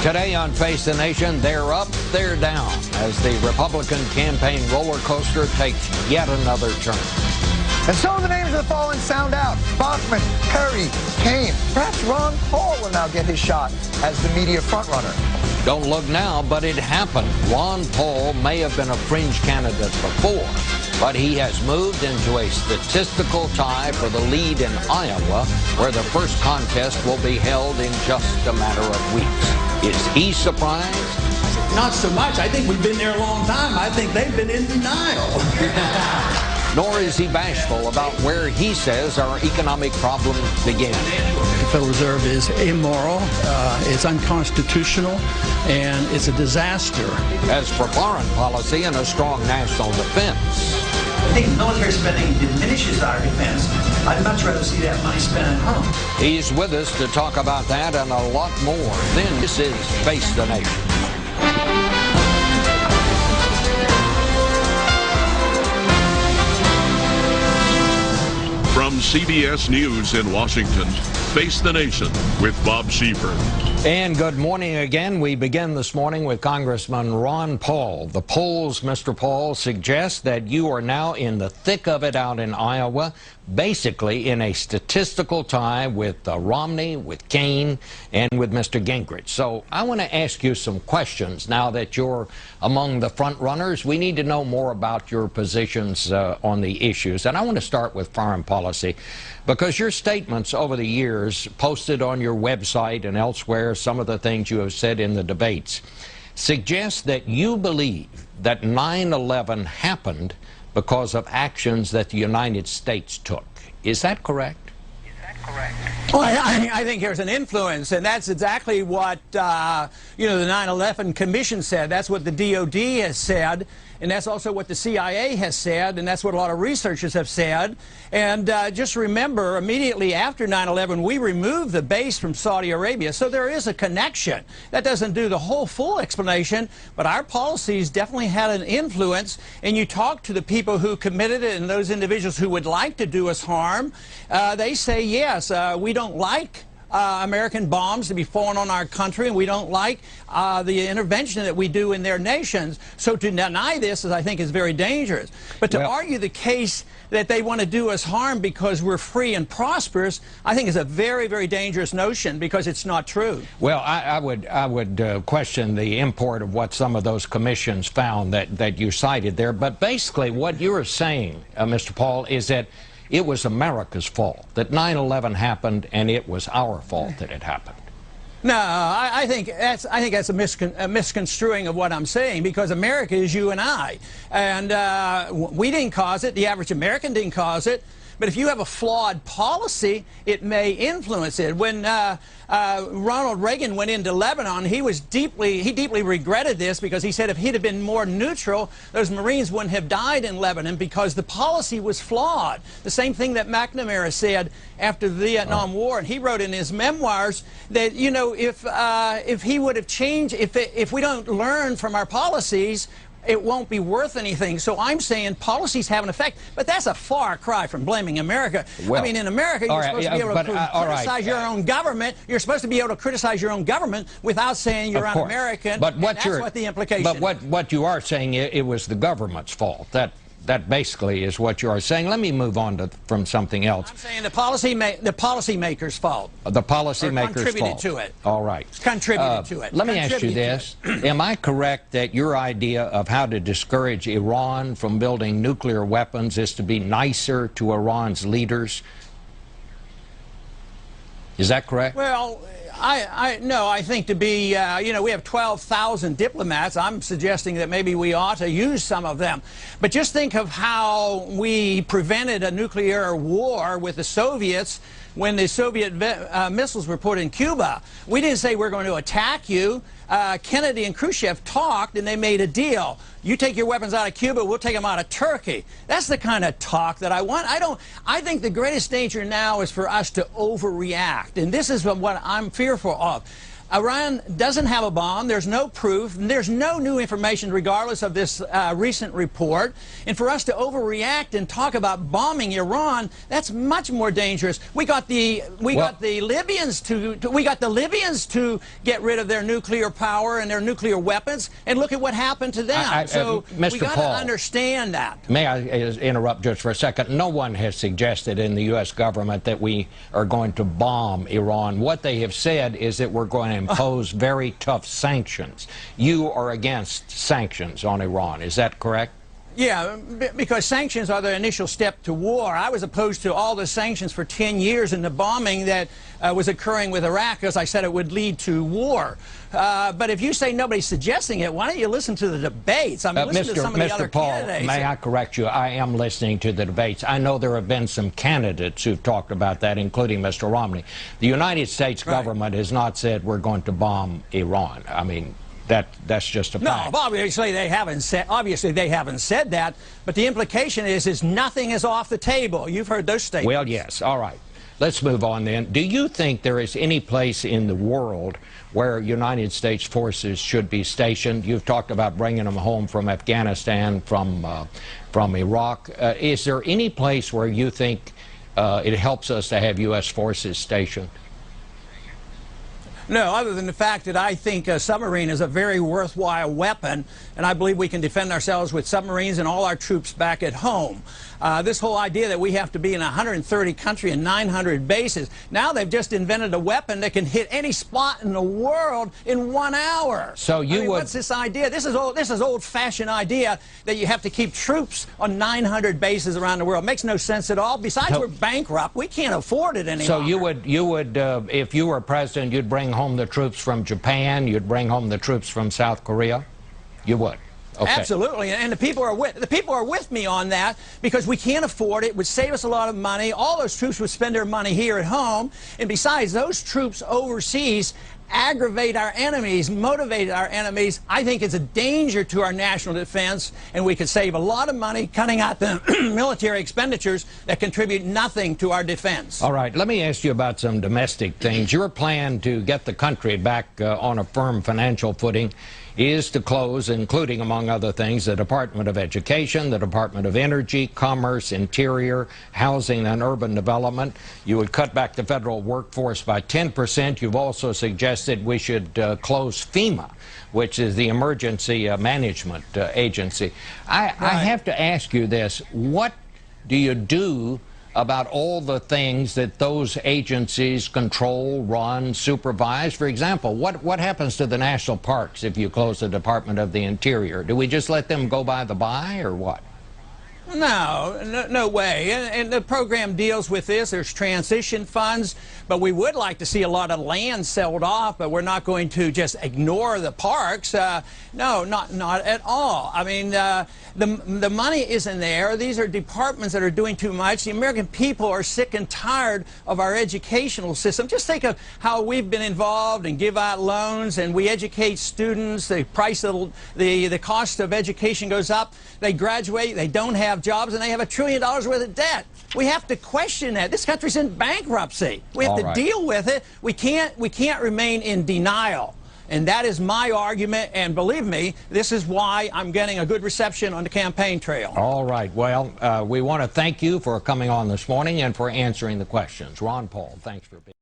Today on Face the Nation, they're up, they're down, as the Republican campaign roller coaster takes yet another turn. And some of the names of the fallen sound out. Bachmann, Perry, Kaine. Perhaps Ron Paul will now get his shot as the media frontrunner. Don't look now, but it happened. Ron Paul may have been a fringe candidate before, but he has moved into a statistical tie for the lead in Iowa, where the first contest will be held in just a matter of weeks. Is he surprised? Not so much. I think we've been there a long time. I think they've been in denial. Nor is he bashful about where he says our economic problems begin. The Federal Reserve is immoral, it's unconstitutional, and it's a disaster. As for foreign policy and a strong national defense. I think military spending diminishes our defense. I'd much rather see that money spent at home. He's with us to talk about that and a lot more. Then this is Face the Nation. From CBS News in Washington, Face the Nation with Bob Schieffer. And good morning again. We begin this morning with Congressman Ron Paul. The polls, Mr. Paul, suggest that you are now in the thick of it out in Iowa, basically in a statistical tie with Romney, with Kaine, and with Mr. Gingrich. So I want to ask you some questions now that you're among the front runners. We need to know more about your positions on the issues. And I want to start with foreign policy, because your statements over the years, posted on your website and elsewhere, some of the things you have said in the debates, suggest that you believe that 9/11 happened because of actions that the United States took. Is that correct? Well, I think there's an influence, and that's exactly what, the 9/11 Commission said. That's what the DOD has said, and that's also what the CIA has said, and that's what a lot of researchers have said. And just remember, immediately after 9/11, we removed the base from Saudi Arabia, so there is a connection. That doesn't do the whole full explanation, but our policies definitely had an influence, and you talk to the people who committed it and those individuals who would like to do us harm, they say, yes, we don't like American bombs to be falling on our country, and we don't like the intervention that we do in their nations. So to deny this, I think, is very dangerous. But to argue the case that they want to do us harm because we're free and prosperous, I think is a very, very dangerous notion, because it's not true. Well, I would question the import of what some of those commissions found that you cited there. But basically what you're saying, Mr. Paul, is that it was America's fault, that 9/11 happened, and it was our fault that it happened. No, I think that's a misconstruing of what I'm saying, because America is you and I, and we didn't cause it. The average American didn't cause it. But if you have a flawed policy, it may influence it. When Ronald Reagan went into Lebanon, he deeply regretted this, because he said if he'd have been more neutral, those Marines wouldn't have died in Lebanon, because the policy was flawed. The same thing that McNamara said after the Vietnam War, and he wrote in his memoirs that, you know, if he would have changed, if we don't learn from our policies, it won't be worth anything. So I'm saying policies have an effect, but that's a far cry from blaming America. Well, I mean, in America, you're supposed to be able to criticize your own government. You're supposed to be able to criticize your own government without saying you're un-American. But that's what the implication is. But what you are saying, it was the government's fault. That basically is what you are saying. Let me move on from something else. I'm saying the policymaker's fault. The policymaker's fault. Contributed to it. All right. Contributed to it. Let me ask you this. Am I correct that your idea of how to discourage Iran from building nuclear weapons is to be nicer to Iran's leaders? Is that correct? Well, no, I think to be, we have 12,000 diplomats. I'm suggesting that maybe we ought to use some of them. But just think of how we prevented a nuclear war with the Soviets when the Soviet missiles were put in Cuba. We didn't say we're going to attack you. Kennedy and Khrushchev talked, and they made a deal. You take your weapons out of Cuba, we'll take them out of Turkey. That's the kind of talk that I want. I think the greatest danger now is for us to overreact, and this is what I'm fearful of. Iran doesn't have a bomb. There's no proof. There's no new information regardless of this recent report. And for us to overreact and talk about bombing Iran, that's much more dangerous. We got the Libyans to get rid of their nuclear power and their nuclear weapons, and look at what happened to them. So we got to understand that. May I interrupt just for a second? No one has suggested in the U.S. government that we are going to bomb Iran. What they have said is that we're going to impose very tough sanctions. You are against sanctions on Iran, is that correct? Yeah, because sanctions are the initial step to war. I was opposed to all the sanctions for 10 years and the bombing that was occurring with Iraq, as I said it would lead to war. But if you say nobody's suggesting it, why don't you listen to the debates? I mean, listen to some of the other candidates. May I correct you? I am listening to the debates. I know there have been some candidates who've talked about that, including Mr. Romney. The United States government has not said we're going to bomb Iran. I mean, that's just a fact. No, obviously they haven't said that, but the implication is nothing is off the table. You've heard those statements. Well, yes. All right. Let's move on then. Do you think there is any place in the world where United States forces should be stationed? You've talked about bringing them home from Afghanistan, from Iraq. Is there any place where you think it helps us to have U.S. forces stationed? No, other than the fact that I think a submarine is a very worthwhile weapon, and I believe we can defend ourselves with submarines and all our troops back at home. This whole idea that we have to be in 130 countries and 900 bases, now they've just invented a weapon that can hit any spot in the world in 1 hour. So you would... What's this idea? This is old-fashioned idea that you have to keep troops on 900 bases around the world. It makes no sense at all. Besides, we're bankrupt. We can't afford it anymore. So you would, if you were president, you'd bring home the troops from Japan, you'd bring home the troops from South Korea? You would? Okay. Absolutely, and the people are with me on that, because we can't afford it. It would save us a lot of money. All those troops would spend their money here at home, and besides, those troops overseas aggravate our enemies, motivate our enemies. I think it's a danger to our national defense, and we could save a lot of money cutting out the military expenditures that contribute nothing to our defense. All right, let me ask you about some domestic things. Your plan to get the country back on a firm financial footing is to close, including, among other things, the Department of Education, the Department of Energy, Commerce, Interior, Housing, and Urban Development. You would cut back the federal workforce by 10%. You've also suggested we should close FEMA, which is the Emergency Management Agency. I have to ask you this. What do you do about all the things that those agencies control, run, supervise? For example, what happens to the national parks if you close the Department of the Interior? Do we just let them go by the by, or what? No way. And the program deals with this. There's transition funds, but we would like to see a lot of land sold off, but we're not going to just ignore the parks. No, not at all. I mean, the money isn't there. These are departments that are doing too much. The American people are sick and tired of our educational system. Just think of how we've been involved and give out loans, and we educate students. The price of the cost of education goes up. They graduate, they don't have jobs, and they have $1 trillion worth of debt. We have to question that. This country's in bankruptcy. We have to deal with it. We can't remain in denial. And that is my argument, and believe me, this is why I'm getting a good reception on the campaign trail. All right. Well, we want to thank you for coming on this morning and for answering the questions. Ron Paul, thanks for being